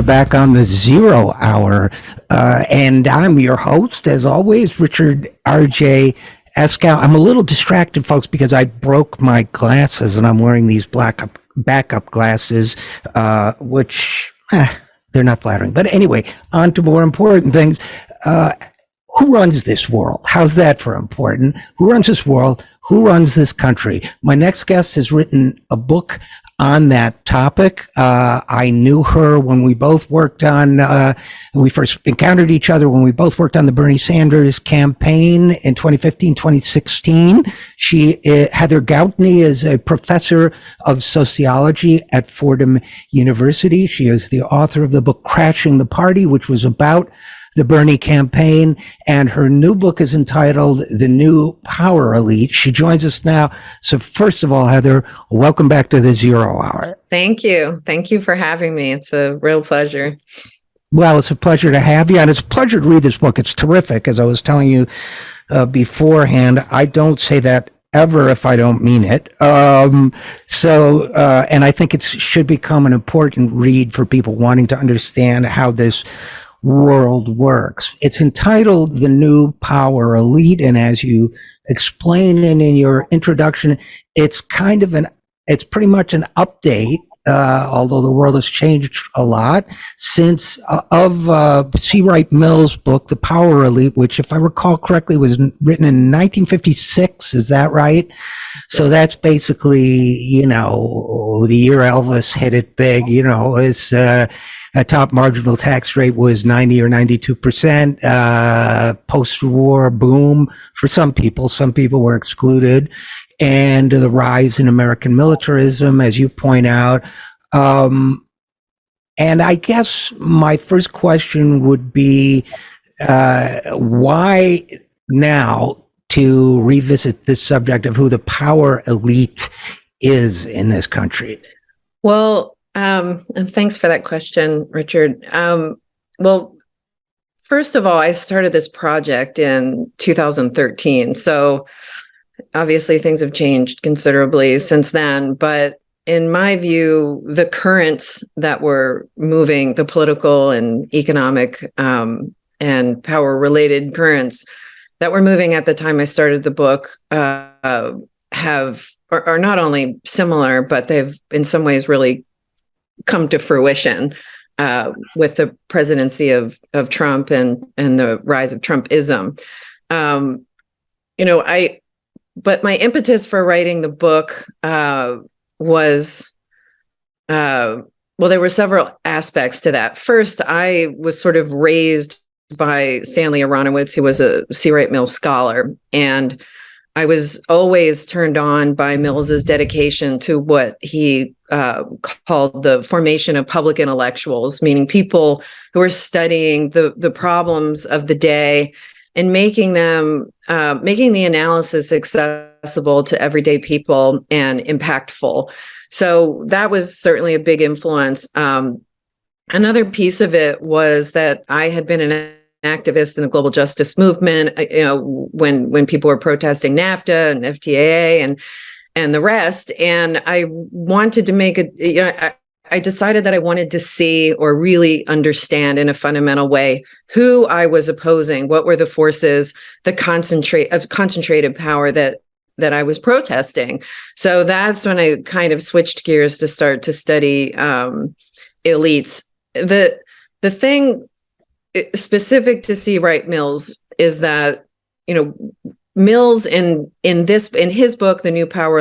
back on the Zero Hour. And I'm your host, as always, Richard RJ Eskow. I'm a little distracted, folks, because I broke my glasses and I'm wearing these backup glasses, which they're not flattering. But anyway, on to more important things. Who runs this world? How's that for important? Who runs this world? Who runs this country? My next guest has written a book on that topic. I knew her when we both worked on, we first encountered each other when we both worked on the Bernie Sanders campaign in 2015, 2016. Heather Gautney is a professor of sociology at Fordham University. She is the author of the book Crashing the Party, which was about the Bernie campaign, and her new book is entitled The New Power Elite. She joins us now. So first of all, Heather, welcome back to the Zero Hour. Thank you. Thank you for having me. It's a real pleasure. Well, it's a pleasure to have you, and it's a pleasure to read this book. It's terrific. As I was telling you beforehand, I don't say that ever if I don't mean it. And I think it should become an important read for people wanting to understand how this world works. It's entitled The New Power Elite, and as you explain in your introduction, it's pretty much an update, although the world has changed a lot since of C. Wright Mills' book, The Power Elite, which, if I recall correctly, was written in 1956. Is that right? So that's basically, the year Elvis hit it big. It's a top marginal tax rate was 90 or 92%. Post-war boom for some people. Some people were excluded. And the rise in American militarism, as you point out. And I guess my first question would be, why now to revisit this subject of who the power elite is in this country? Well, and thanks for that question, Richard. Well, first of all, I started this project in 2013. So obviously things have changed considerably since then. But in my view, the currents that were moving, the political and economic and power-related currents that were moving at the time I started the book are not only similar, but they've in some ways really come to fruition with the presidency of Trump and the rise of Trumpism. But my impetus for writing the book was, there were several aspects to that. First, I was sort of raised by Stanley Aronowitz, who was a C. Wright Mills scholar, and I was always turned on by Mills's dedication to what he called the formation of public intellectuals, meaning people who are studying the problems of the day and making the analysis accessible to everyday people and impactful. So that was certainly a big influence. Another piece of it was that I had been an activist in the global justice movement, when people were protesting NAFTA and FTAA and the rest. And I wanted to I decided that I wanted to see or really understand in a fundamental way who I was opposing, what were the forces, the concentrated power that I was protesting. So that's when I kind of switched gears to start to study elites. The thing specific to C. Wright Mills is that, Mills in his book, The Power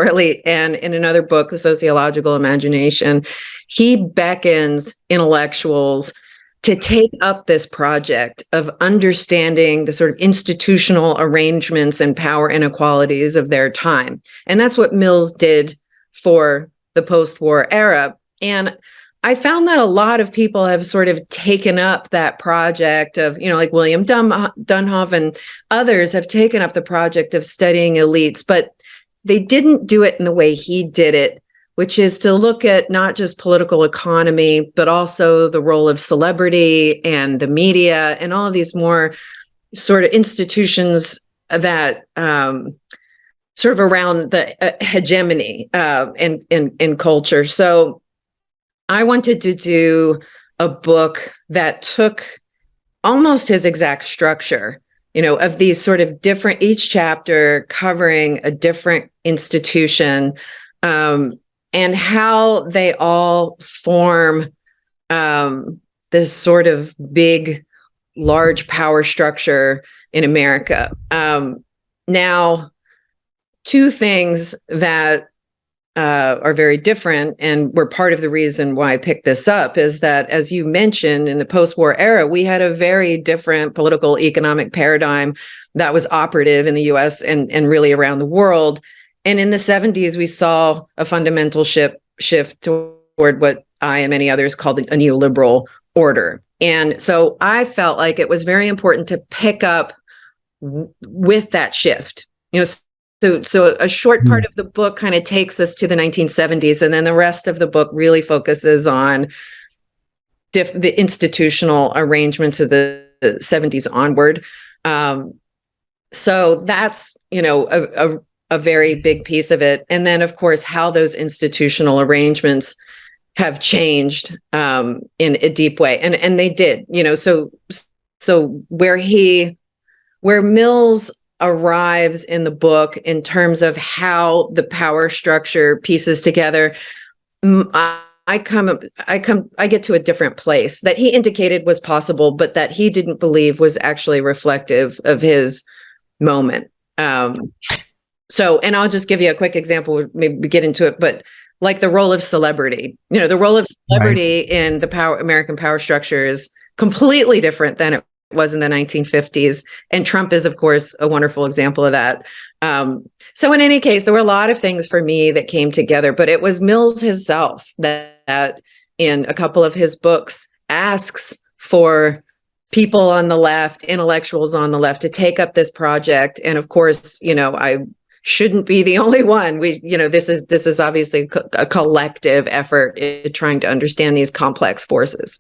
Elite, and in another book, The Sociological Imagination, he beckons intellectuals to take up this project of understanding the sort of institutional arrangements and power inequalities of their time. And that's what Mills did for the post-war era. And I found that a lot of people have sort of taken up that project of, like William Dunhoff and others have taken up the project of studying elites, but they didn't do it in the way he did it, which is to look at not just political economy, but also the role of celebrity and the media and all of these more sort of institutions that sort of around the hegemony in culture. So I wanted to do a book that took almost his exact structure, of these sort of different, each chapter covering a different institution, and how they all form this sort of big, large power structure in America. Now, two things that are very different and were part of the reason why I picked this up is that, as you mentioned, in the post-war era, we had a very different political economic paradigm that was operative in the US and really around the world. And in the 70s, we saw a fundamental shift toward what I and many others called a neoliberal order. And so I felt like it was very important to pick up with that shift. So a short part of the book kind of takes us to the 1970s, and then the rest of the book really focuses on the institutional arrangements of the 70s onward. So that's, a very big piece of it. And then, of course, how those institutional arrangements have changed in a deep way. And they did, so where Mills arrives in the book in terms of how the power structure pieces together, I get to a different place that he indicated was possible, but that he didn't believe was actually reflective of his moment. So, and I'll just give you a quick example, maybe get into it, but like the role of celebrity, the role of celebrity in the American power structure is completely different than it was in the 1950s. And Trump is, of course, a wonderful example of that. So in any case, there were a lot of things for me that came together, but it was Mills himself that in a couple of his books asks for people on the left, intellectuals on the left, to take up this project. And of course, I shouldn't be the only one. This is obviously a collective effort in trying to understand these complex forces.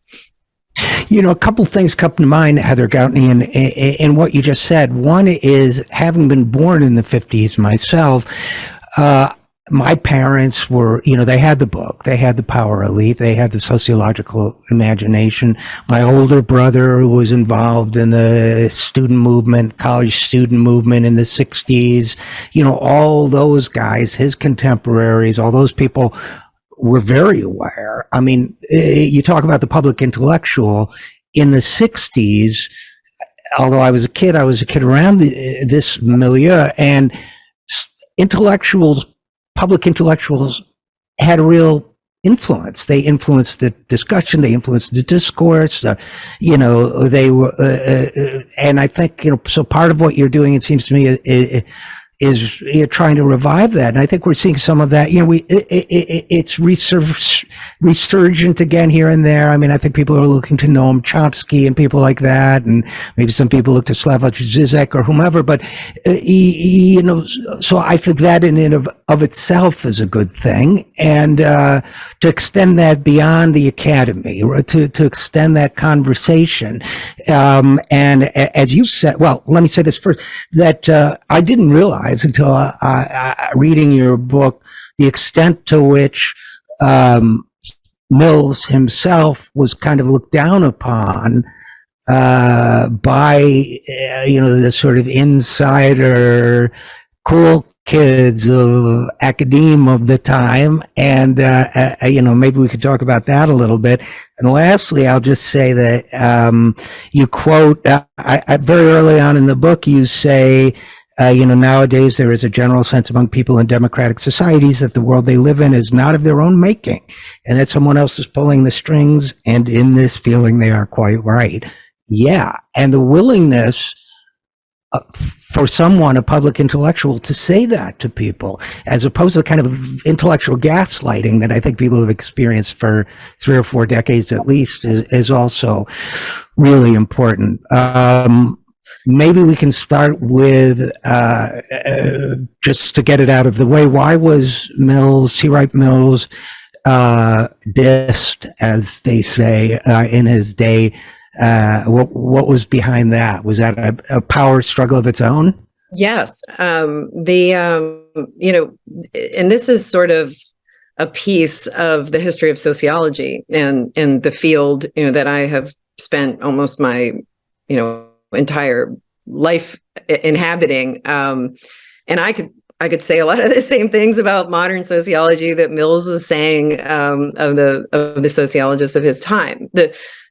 A couple things come to mind, Heather Gautney, in what you just said. One is, having been born in the 50s myself, my parents were, they had the book, they had the Power Elite, they had the sociological imagination. My older brother, who was involved in the student movement, college student movement in the 60s, all those guys, his contemporaries, all those people were very aware. I mean, you talk about the public intellectual in the 60s, although I was a kid around this milieu, and public intellectuals had a real influence. They influenced the discussion, they influenced the discourse, they were, and I think, so part of what you're doing, it seems to me, is trying to revive that. And I think we're seeing some of that. It's resurgent again here and there. I mean, I think people are looking to Noam Chomsky and people like that, and maybe some people look to Slavoj Žižek or whomever. But so I think that in and of itself is a good thing, and to extend that beyond the academy, to extend that conversation, and as you said, well, let me say this first, that I didn't realize until reading your book the extent to which Mills himself was kind of looked down upon by the sort of insider cool kids of academe of the time. And maybe we could talk about that a little bit. And lastly, I'll just say that you quote very early on in the book, you say, nowadays there is a general sense among people in democratic societies that the world they live in is not of their own making, and that someone else is pulling the strings, and in this feeling they are quite right. Yeah, and the willingness for someone, a public intellectual, to say that to people, as opposed to the kind of intellectual gaslighting that I think people have experienced for 3 or 4 decades at least, is also really important. Maybe we can start with, just to get it out of the way, why was C. Wright Mills dissed, as they say, in his day? What was behind that? Was that a power struggle of its own? Yes. And this is sort of a piece of the history of sociology and the field, that I have spent almost my, entire life inhabiting. And I could say a lot of the same things about modern sociology that Mills was saying, of the sociologists of his time.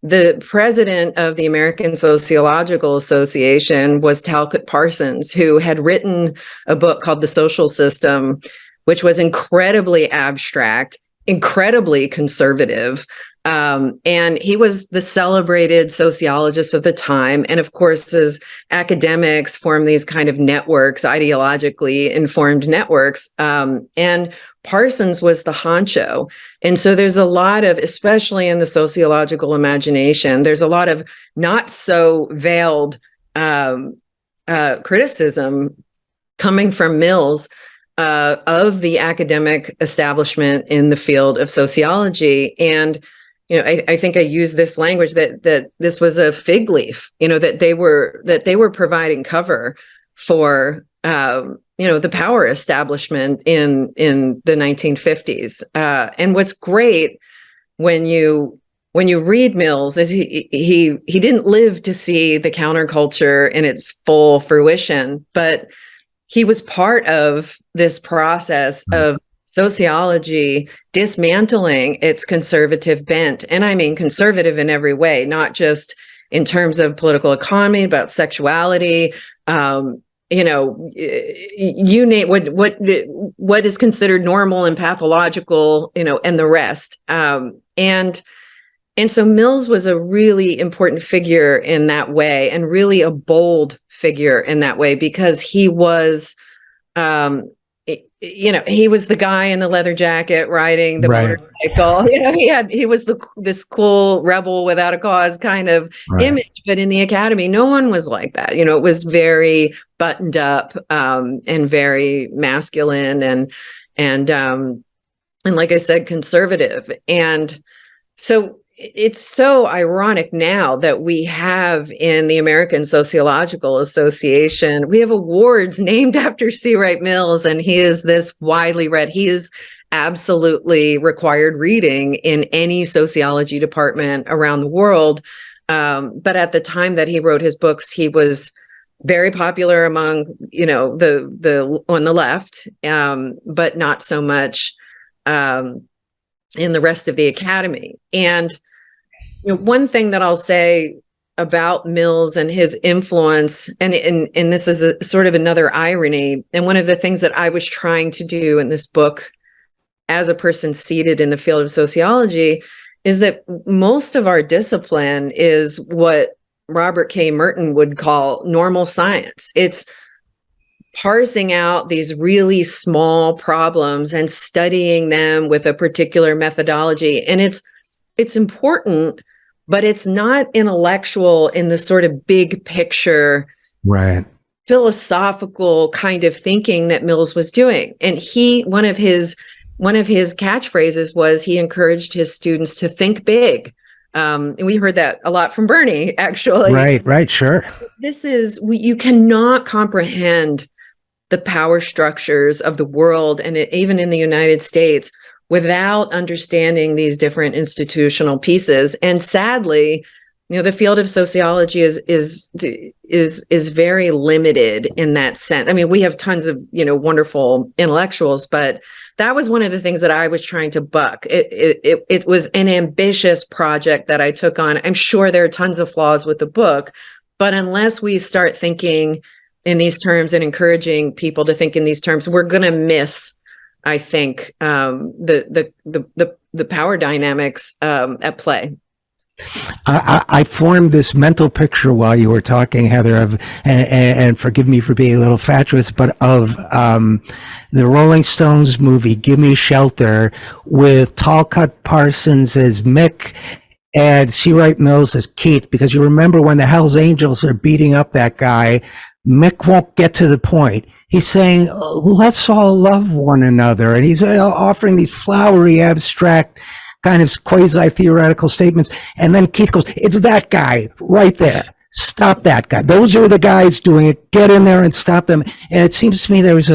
The president of the American Sociological Association was Talcott Parsons, who had written a book called The Social System, which was incredibly abstract, incredibly conservative. And he was the celebrated sociologist of the time. And of course, as academics form these kind of networks, ideologically informed networks, and Parsons was the honcho. And so there's a lot of, especially in the sociological imagination, there's a lot of not so veiled criticism coming from Mills of the academic establishment in the field of sociology. And I think I use this language that this was a fig leaf, that they were providing cover for the power establishment in the 1950s. And what's great when you read Mills is he didn't live to see the counterculture in its full fruition, but he was part of this process of sociology dismantling its conservative bent. And I mean conservative in every way, not just in terms of political economy, about sexuality, you name what is considered normal and pathological, and the rest. And so Mills was a really important figure in that way, and really a bold figure in that way, because he was, he was the guy in the leather jacket riding the motorcycle. He was this cool rebel without a cause kind of image. But in the academy, no one was like that. It was very buttoned up, and very masculine, and like I said, conservative. And so it's so ironic now that we have in the American Sociological Association, we have awards named after C. Wright Mills, and he is this widely read. He is absolutely required reading in any sociology department around the world. But at the time that he wrote his books, he was very popular among, the on the left, but not so much in the rest of the academy. And one thing that I'll say about Mills and his influence, and this is a sort of another irony, and one of the things that I was trying to do in this book as a person seated in the field of sociology, is that most of our discipline is what Robert K. Merton would call normal science. It's parsing out these really small problems and studying them with a particular methodology. And it's important, but it's not intellectual in the sort of big picture, philosophical kind of thinking that Mills was doing. And one of his catchphrases was he encouraged his students to think big. And we heard that a lot from Bernie, actually. Right, sure. You cannot comprehend the power structures of the world, and even in the United States, without understanding these different institutional pieces. And sadly, the field of sociology is very limited in that sense. I mean, we have tons of wonderful intellectuals, but that was one of the things that I was trying to buck. It was an ambitious project that I took on. I'm sure there are tons of flaws with the book, but unless we start thinking in these terms and encouraging people to think in these terms, we're going to miss, I think, the power dynamics at play. I formed this mental picture while you were talking, Heather, and forgive me for being a little fatuous, but of the Rolling Stones movie "Give Me Shelter" with Talcott Parsons as Mick and C. Wright Mills as Keith, because you remember when the Hells Angels are beating up that guy, Mick won't get to the point. He's saying, let's all love one another. And he's offering these flowery, abstract, kind of quasi-theoretical statements. And then Keith goes, it's that guy right there. Stop that guy. Those are the guys doing it. Get in there and stop them. And it seems to me there was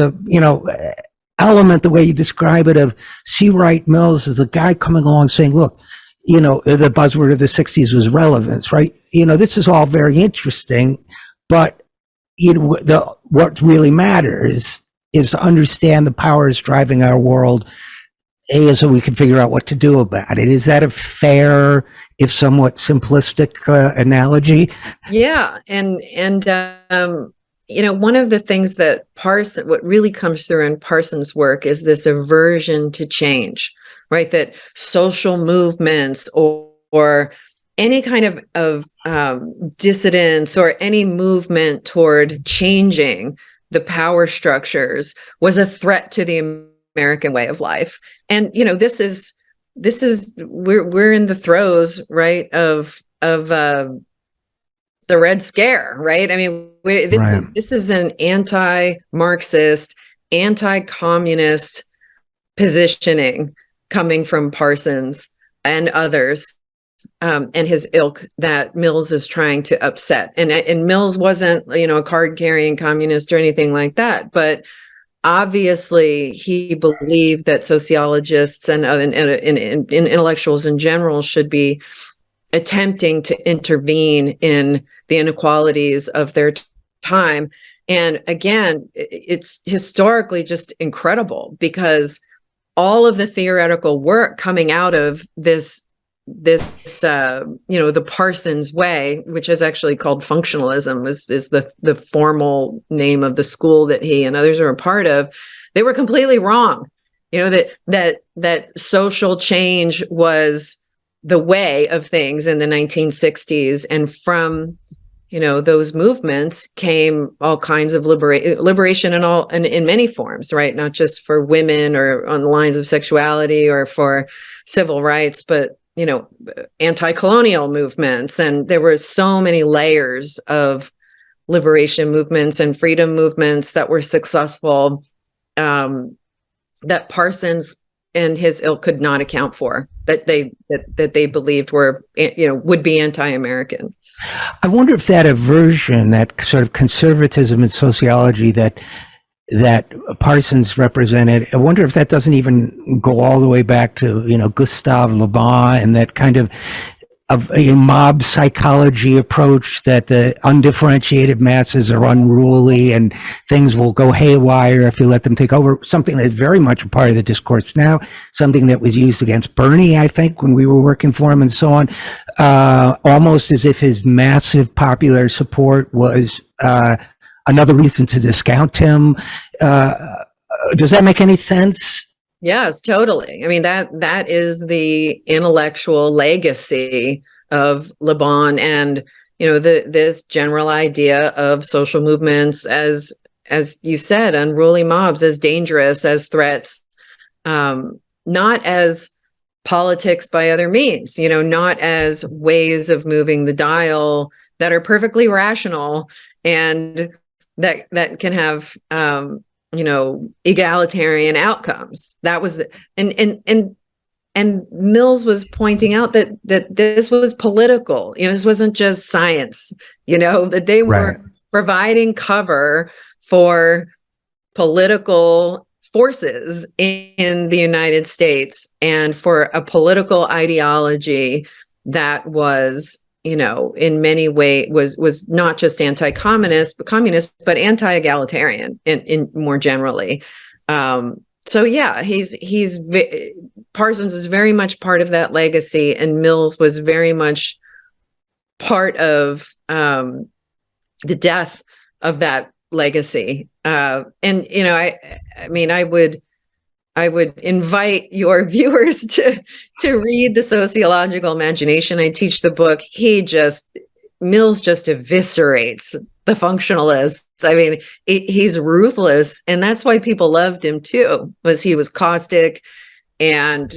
element, the way you describe it, of C. Wright Mills as a guy coming along saying, look, the buzzword of the 60s was relevance, right? This is all very interesting, but what really matters is to understand the powers driving our world, so we can figure out what to do about it. Is that a fair, if somewhat simplistic analogy? Yeah, and one of the things that what really comes through in Parsons' work is this aversion to change, right? That social movements or any kind of dissidence or any movement toward changing the power structures was a threat to the American way of life. And this is we're in the throes, right, of the Red Scare, right? I mean, this is an anti-Marxist, anti-communist positioning coming from Parsons and others, and his ilk, that Mills is trying to upset. And Mills wasn't, a card-carrying communist or anything like that, but obviously he believed that sociologists and intellectuals in general should be attempting to intervene in the inequalities of their time. And again, it's historically just incredible, because all of the theoretical work coming out of this the Parsons way, which is actually called functionalism, is the formal name of the school that he and others are a part of. They were completely wrong. That social change was the way of things in the 1960s, and from those movements came all kinds of liberation in many forms, right? Not just for women or on the lines of sexuality or for civil rights, but anti-colonial movements. And there were so many layers of liberation movements and freedom movements that were successful, that Parsons and his ilk could not account for, that they believed were, would be anti-American. I wonder if that aversion, that sort of conservatism in sociology that Parsons represented, I wonder if that doesn't even go all the way back to, Gustave Le Bon and that kind of a mob psychology approach, that the undifferentiated masses are unruly and things will go haywire if you let them take over. Something that's very much a part of the discourse now, something that was used against Bernie, I think, when we were working for him and so on, almost as if his massive popular support was another reason to discount him. Does that make any sense? Yes, totally. I mean, that is the intellectual legacy of Le Bon, and this general idea of social movements as you said, unruly mobs, as dangerous, as threats, not as politics by other means, not as ways of moving the dial that are perfectly rational and that can have egalitarian outcomes. That was, and Mills was pointing out that this was political. This wasn't just science. That they were providing cover for political forces in the United States and for a political ideology that was, in many ways was not just anti-communist, but anti-egalitarian in more generally. So yeah, Parsons is very much part of that legacy, and Mills was very much part of the death of that legacy. And I would invite your viewers to read The Sociological Imagination. I teach the book. Mills just eviscerates the functionalists. I mean, he's ruthless, and that's why people loved him too, was he was caustic and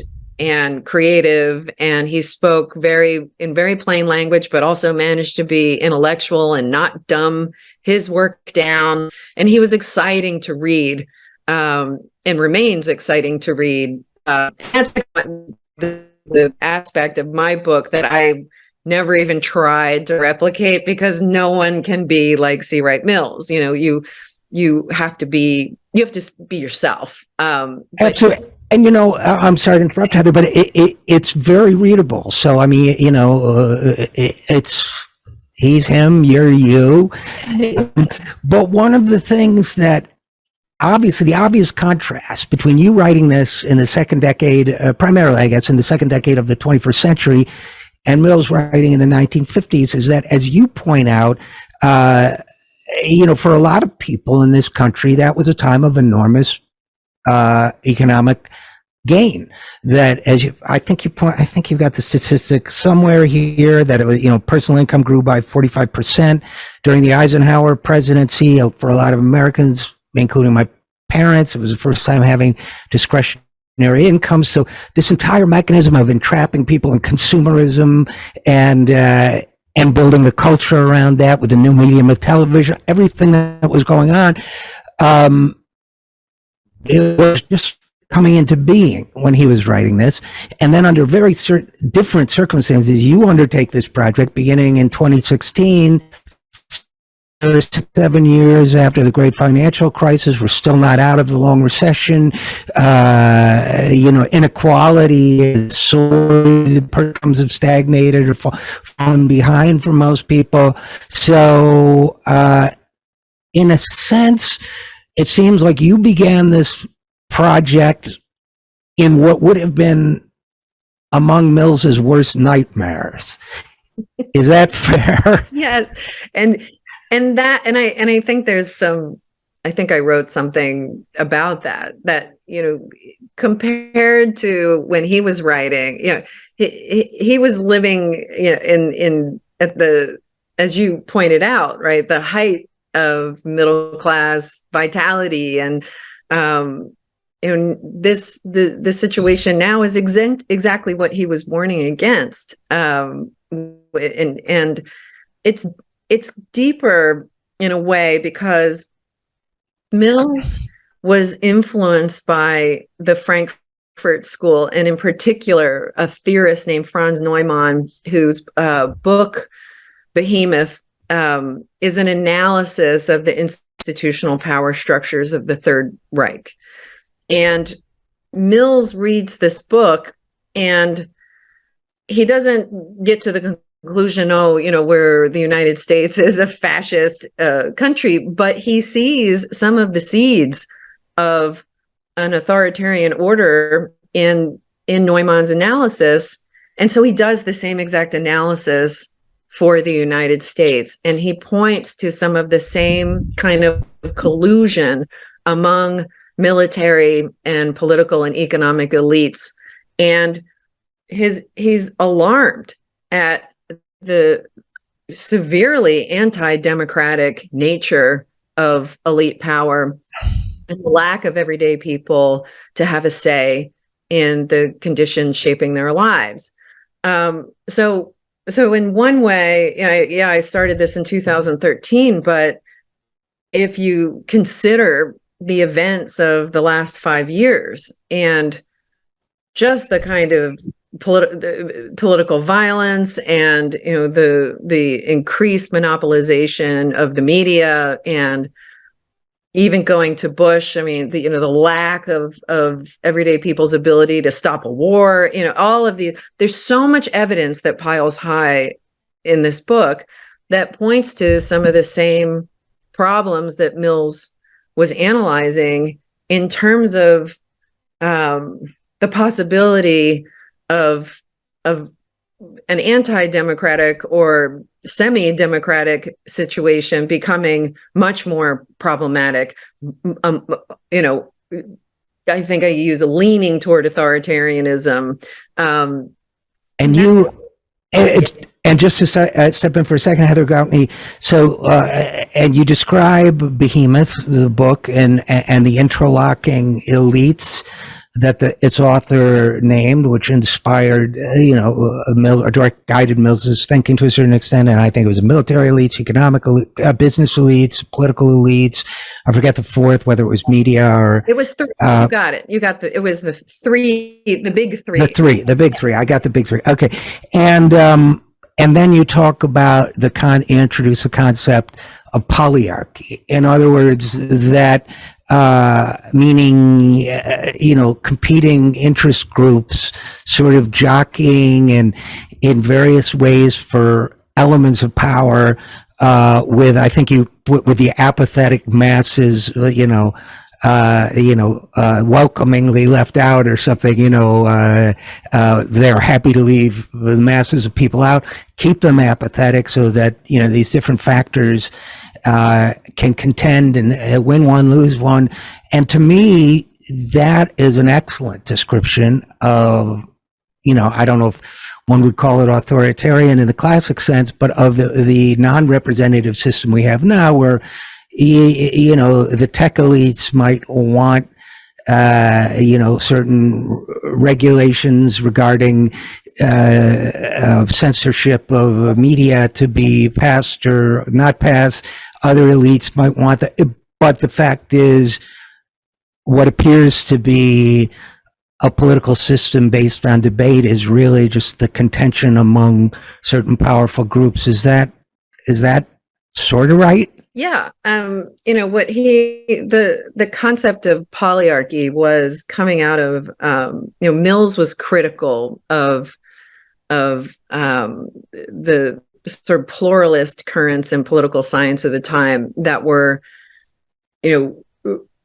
creative, and he spoke in very plain language, but also managed to be intellectual and not dumb his work down. And he was exciting to read. And remains exciting to read. That's the aspect of my book that I never even tried to replicate, because no one can be like C. Wright Mills. You have to be you have to be yourself. Absolutely. And, I'm sorry to interrupt, Heather, but it's very readable. So, I mean, he's him, you're you. But one of the things that obviously, the obvious contrast between you writing this in the second decade, primarily, I guess, in the second decade of the 21st century, and Mills writing in the 1950s is that, as you point out, for a lot of people in this country, that was a time of enormous economic gain. That, I think you've got the statistic somewhere here that it was, personal income grew by 45% during the Eisenhower presidency. For a lot of Americans, including my parents, it was the first time having discretionary income. So this entire mechanism of entrapping people in consumerism and building a culture around that with the new medium of television, everything that was going on, it was just coming into being when he was writing this. And then under very different circumstances, you undertake this project beginning in 2016, 7 years after the great financial crisis. We're still not out of the long recession. Inequality is soared, incomes have stagnated or fallen behind for most people. So, in a sense, it seems like you began this project in what would have been among Mills's worst nightmares. Is that fair? Yes. And I think there's I think I wrote something about that, compared to when he was writing, he was living, as you pointed out, right, the height of middle class vitality. And the situation now is exactly what he was warning against. And it's deeper in a way because Mills was influenced by the Frankfurt School, and in particular, a theorist named Franz Neumann, whose book, Behemoth, is an analysis of the institutional power structures of the Third Reich. And Mills reads this book, and he doesn't get to the conclusion, where the United States is a fascist country, but he sees some of the seeds of an authoritarian order in Neumann's analysis. And so he does the same exact analysis for the United States. And he points to some of the same kind of collusion among military and political and economic elites. And he's alarmed at the severely anti-democratic nature of elite power and the lack of everyday people to have a say in the conditions shaping their lives. So in one way, I started this in 2013, but if you consider the events of the last 5 years and just the kind of political violence and the increased monopolization of the media, and even going to Bush, I mean, the lack of everyday people's ability to stop a war, all of there's so much evidence that piles high in this book that points to some of the same problems that Mills was analyzing in terms of the possibility of an anti-democratic or semi-democratic situation becoming much more problematic. I think I use a leaning toward authoritarianism. And just to step in for a second, Heather Gautney. So, and you describe Behemoth, the book, and the interlocking elites that its author named, which inspired, or direct guided Mills's thinking to a certain extent. And I think it was military elites, economic business elites, political elites. I forget the fourth, whether it was media or. It was three. You got it. It was the big three. The big three. I got the big three. Okay. And then you talk about introduce the concept of polyarchy. In other words, that meaning, competing interest groups sort of jockeying and in various ways for elements of power, with, I think with the apathetic masses, welcomingly left out or something, they're happy to leave the masses of people out, keep them apathetic so that, these different factors can contend and win one, lose one. And to me, that is an excellent description of, I don't know if one would call it authoritarian in the classic sense, but of the non-representative system we have now, where the tech elites might want, certain regulations regarding censorship of media to be passed or not passed. Other elites might want that. But the fact is, what appears to be a political system based on debate is really just the contention among certain powerful groups. Is that sort of right? Yeah. The concept of polyarchy was coming out of, Mills was critical of the sort of pluralist currents in political science of the time that were,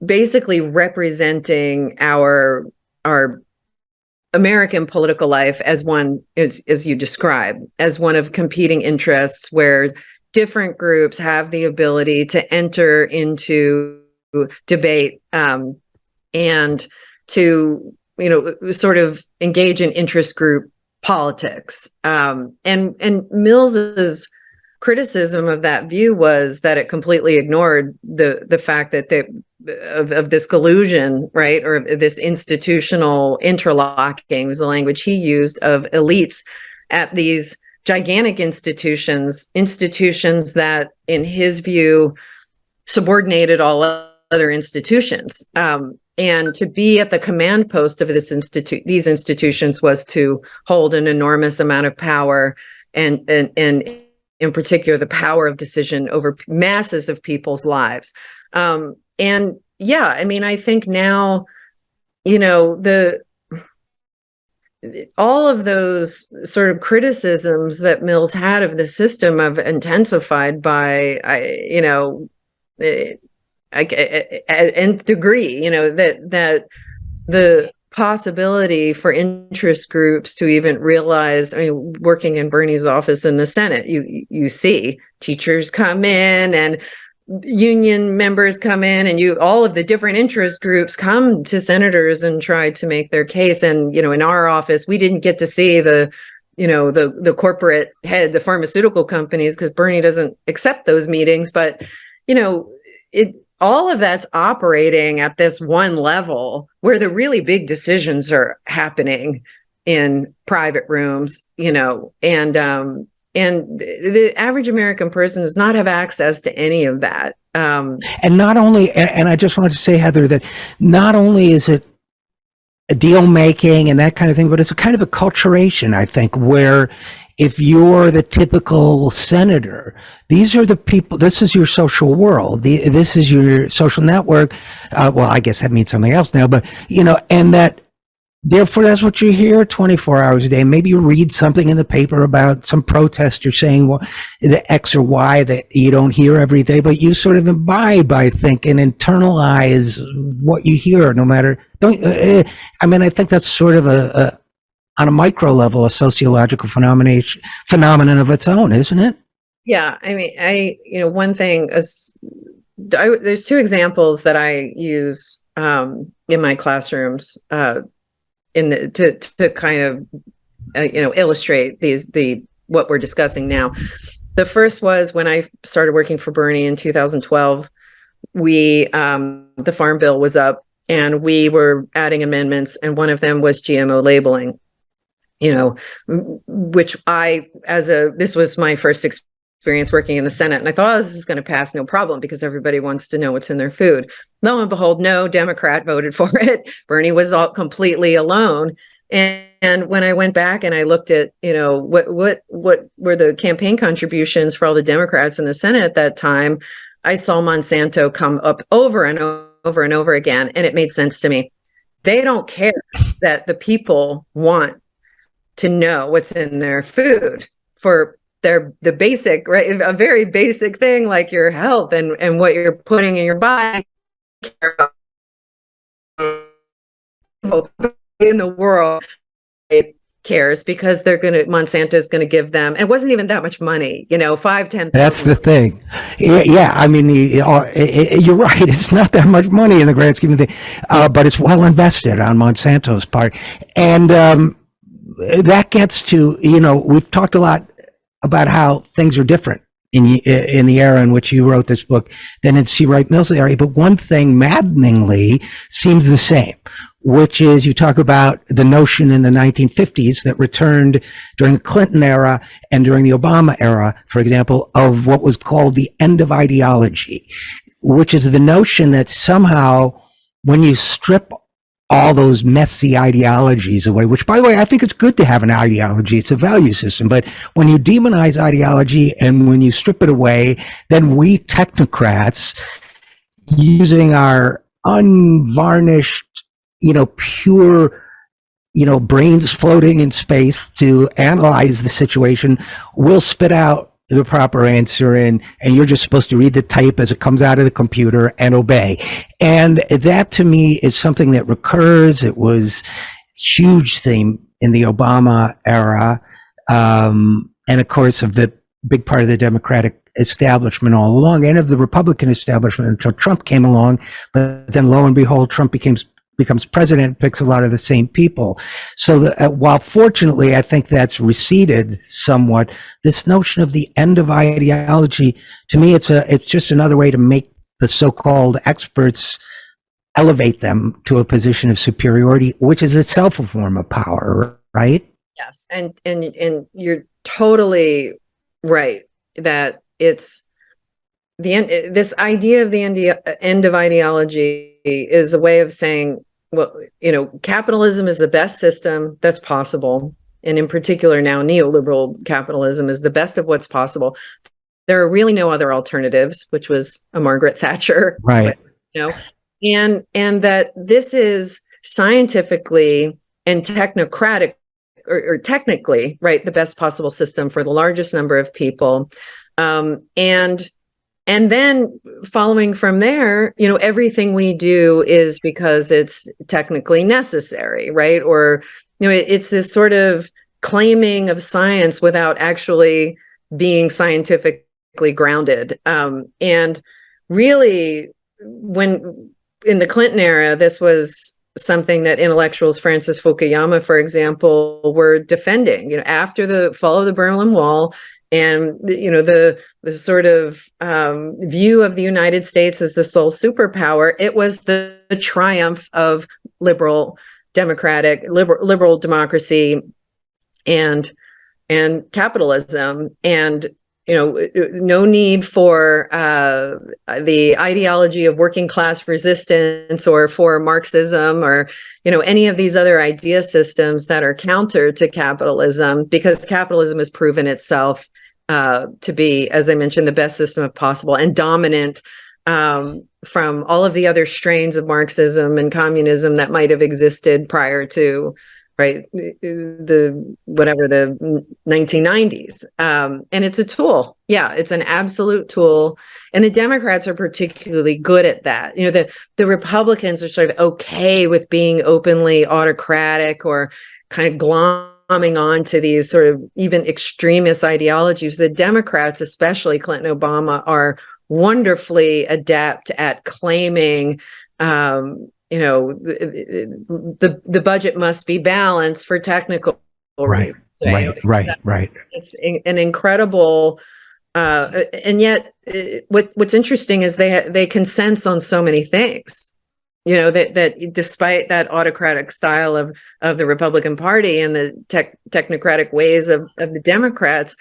basically representing our American political life as one, as you describe, as one of competing interests where different groups have the ability to enter into debate, and to, sort of engage in interest group politics. And Mills's criticism of that view was that it completely ignored the fact that of this collusion, right, or this institutional interlocking was the language he used, of elites at these gigantic institutions that, in his view, subordinated all other institutions. And to be at the command post of these institutions was to hold an enormous amount of power, and in particular, the power of decision over masses of people's lives. And yeah, I mean, I think now, all of those sort of criticisms that Mills had of the system have intensified by, nth degree, that the possibility for interest groups to even realize, I mean, working in Bernie's office in the Senate, you see teachers come in and union members come in, and all of the different interest groups come to senators and try to make their case. And, in our office, we didn't get to see the corporate head, the pharmaceutical companies, because Bernie doesn't accept those meetings. But, all of that's operating at this one level where the really big decisions are happening in private rooms, and the average American person does not have access to any of that. And not only, and I just wanted to say, Heather, that not only is it a deal making and that kind of thing, but it's a kind of acculturation, I think, where if you're the typical senator, these are the people, this is your social world, this is your social network. Well, I guess that means something else now, but, and that, therefore, that's what you hear 24 hours a day. Maybe you read something in the paper about some protester saying, well, the X or Y that you don't hear every day, but you sort of imbibe, I think, and internalize what you hear, no matter, I think that's sort of on a micro level, a sociological phenomenon of its own, isn't it? Yeah. I mean, one thing is, there's two examples that I use in my classrooms, to kind of illustrate what we're discussing now. The first was when I started working for Bernie in 2012. The Farm Bill was up, and we were adding amendments, and one of them was GMO labeling. Which this was my first experience working in the Senate, and I thought, this is going to pass no problem because everybody wants to know what's in their food. Lo and behold, no Democrat voted for it. Bernie was all completely alone. And when I went back and I looked at, what were the campaign contributions for all the Democrats in the Senate at that time, I saw Monsanto come up over and over and over again, and it made sense to me. They don't care that the people want to know what's in their food for the basic, right? A very basic thing like your health and what you're putting in your body. In the world, it cares because Monsanto's gonna give them, it wasn't even that much money, 5-10. That's the thing. Yeah, I mean, you're right. It's not that much money in the grand scheme of things, but it's well invested on Monsanto's part. And that gets to, we've talked a lot about how things are different in the era in which you wrote this book than in C. Wright Mills' area. But one thing maddeningly seems the same, which is you talk about the notion in the 1950s that returned during the Clinton era and during the Obama era, for example, of what was called the end of ideology, which is the notion that somehow when you strip all those messy ideologies away, which, by the way, I think it's good to have an ideology. It's a value system. But when you demonize ideology and when you strip it away, then we technocrats, using our unvarnished, pure, brains floating in space to analyze the situation, will spit out the proper answer and you're just supposed to read the type as it comes out of the computer and obey. And that to me is something that recurs. It was huge theme in the Obama era. And of course of the big part of the Democratic establishment all along and of the Republican establishment until Trump came along. But then lo and behold, Trump becomes president, picks a lot of the same people. So while fortunately I think that's receded somewhat, this notion of the end of ideology, to me, it's just another way to make the so-called experts, elevate them to a position of superiority, which is itself a form of power, right? Yes, and you're totally right that it's the end. This idea of the end of ideology is a way of saying, well, capitalism is the best system that's possible. And in particular now, neoliberal capitalism is the best of what's possible. There are really no other alternatives, which was a Margaret Thatcher. Right. And that this is scientifically and technocratic or technically, right, the best possible system for the largest number of people. And then following from there, everything we do is because it's technically necessary, right? Or, it's this sort of claiming of science without actually being scientifically grounded. And really, when in the Clinton era, this was something that intellectuals, Francis Fukuyama, for example, were defending, after the fall of the Berlin Wall. And, the sort of view of the United States as the sole superpower, it was the triumph of liberal democracy and capitalism. And, no need for the ideology of working class resistance or for Marxism or, any of these other idea systems that are counter to capitalism, because capitalism has proven itself to be, as I mentioned, the best system possible and dominant from all of the other strains of Marxism and communism that might have existed prior to, right, the 1990s. And it's a tool. Yeah, it's an absolute tool. And the Democrats are particularly good at that. The Republicans are sort of okay with being openly autocratic or kind of glomming on to these sort of even extremist ideologies. The Democrats, especially Clinton, Obama, are wonderfully adept at claiming, the budget must be balanced for technical reasons. Right. It's an incredible, and yet what's interesting is they consensus on so many things. That despite that autocratic style of the Republican Party and the technocratic ways of the Democrats,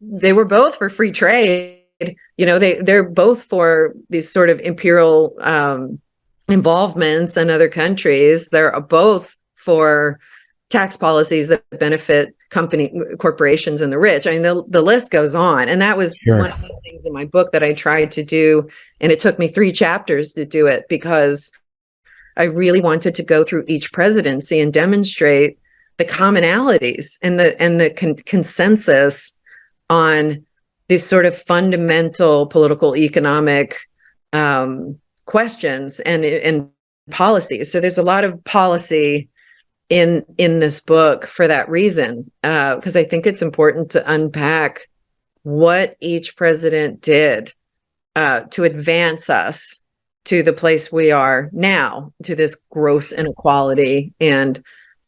they were both for free trade. They're both for these sort of imperial involvements in other countries. They're both for tax policies that benefit corporations and the rich. I mean, the list goes on. And that was Sure. one of the things in my book that I tried to do. And it took me 3 chapters to do it, because I really wanted to go through each presidency and demonstrate the commonalities and the consensus on these sort of fundamental political economic questions and policies. So there's a lot of policy in this book for that reason, because I think it's important to unpack what each president did to advance us to the place we are now, to this gross inequality and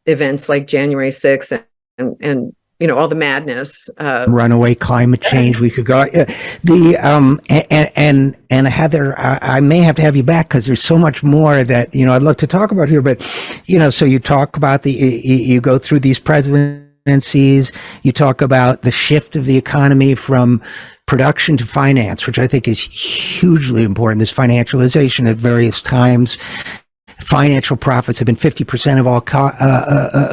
events like January 6th and all the madness. Runaway climate change. We could go and Heather, I may have to have you back, because there's so much more that I'd love to talk about here. But so you talk about you go through these presidencies, you talk about the shift of the economy from production to finance, which I think is hugely important. This financialization at various times. Financial profits have been 50% of all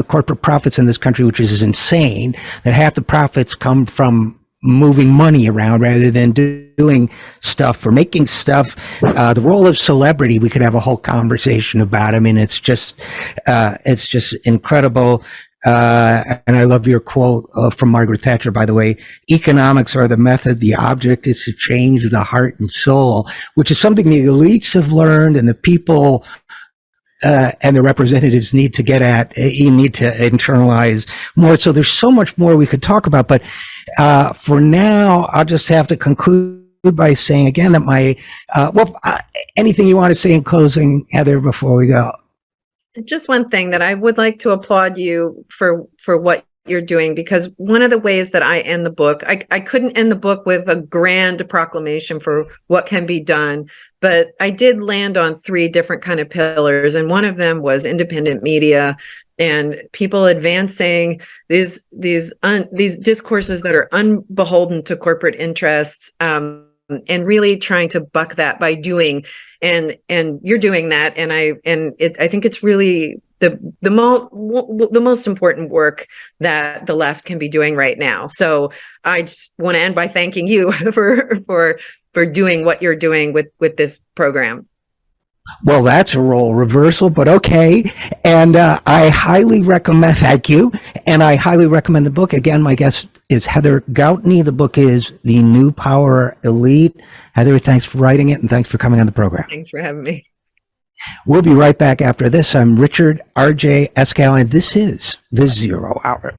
corporate profits in this country, which is insane. That half the profits come from moving money around rather than doing stuff or making stuff. The role of celebrity, we could have a whole conversation about. I mean, it's just incredible. And I love your quote from Margaret Thatcher, by the way: economics are the method, the object is to change the heart and soul, which is something the elites have learned and the people and the representatives need to get at. You need to internalize more. So there's so much more we could talk about, but for now, I'll just have to conclude by saying again that anything you want to say in closing, Heather, before we go? Just one thing, that I would like to applaud you for what you're doing, because one of the ways that I end the book, I couldn't end the book with a grand proclamation for what can be done, but I did land on 3 different kind of pillars, and one of them was independent media and people advancing these discourses that are unbeholden to corporate interests, and really trying to buck that by doing. And you're doing that, and I think it's really the most important work that the left can be doing right now. So I just want to end by thanking you for doing what you're doing with this program. Well, that's a role reversal, but okay. And I highly recommend, thank you. And I highly recommend the book. Again, my guest is Heather Gautney. The book is The New Power Elite. Heather, thanks for writing it, and thanks for coming on the program. Thanks for having me. We'll be right back after this. I'm Richard RJ Eskow, and this is The Zero Hour.